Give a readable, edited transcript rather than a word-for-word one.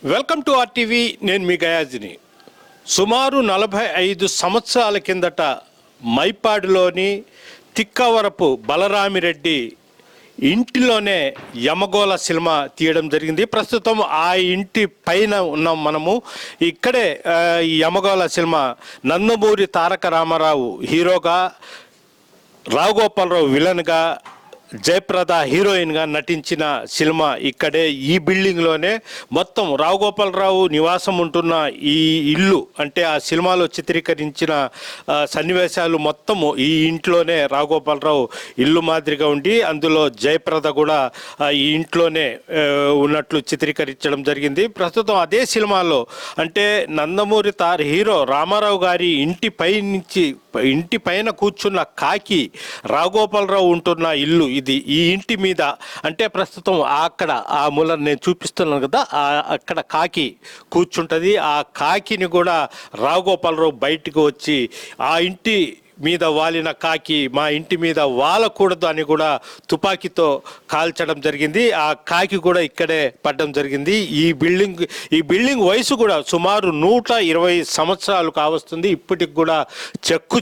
Welcome to RTV. నేను మీ గయాజిని. సుమారు 45 సంవత్సరాల కిందట మైపాడులోని తిక్కవరపు బలరామిరెడ్డి ఇంటిలోనే యమగోళ సినిమా తీయడం జరిగింది. ప్రస్తుతం ఆ ఇంటి పైన ఉన్నాం మనము. ఇక్కడే ఈ యమగోళ సినిమా నందమూరి తారక రామారావు హీరోగా, రావుగోపాలరావు విలన్గా, జయప్రద హీరోయిన్గా నటించిన సినిమా ఇక్కడే ఈ బిల్డింగ్లోనే. మొత్తం రావుగోపాలరావు నివాసం ఉంటున్న ఈ ఇల్లు, అంటే ఆ సినిమాలో చిత్రీకరించిన సన్నివేశాలు మొత్తము ఈ ఇంట్లోనే రావుగోపాలరావు ఇల్లు మాదిరిగా ఉండి, అందులో జయప్రద కూడా ఈ ఇంట్లోనే ఉన్నట్లు చిత్రీకరించడం జరిగింది. ప్రస్తుతం అదే సినిమాలో అంటే నందమూరి హీరో రామారావు గారి ఇంటి పైన కూర్చున్న కాకి రావుగోపాలరావు ఉంటున్న ఇల్లు ఇది. ఈ ఇంటి మీద అంటే ప్రస్తుతం అక్కడ ఆ మూల నేను చూపిస్తున్నాను కదా, అక్కడ కాకి కూర్చుంటుంది. ఆ కాకిని కూడా రావుగోపాలరావు బయటకు వచ్చి ఆ ఇంటి మీద వాలిన కాకి మా ఇంటి మీద వాలకూడదు అని కూడా తుపాకీతో కాల్చడం జరిగింది. ఆ కాకి కూడా ఇక్కడే పడడం జరిగింది. ఈ బిల్డింగ్ వయసు కూడా సుమారు 120 సంవత్సరాలు కావస్తుంది. ఇప్పటికి కూడా చెక్కు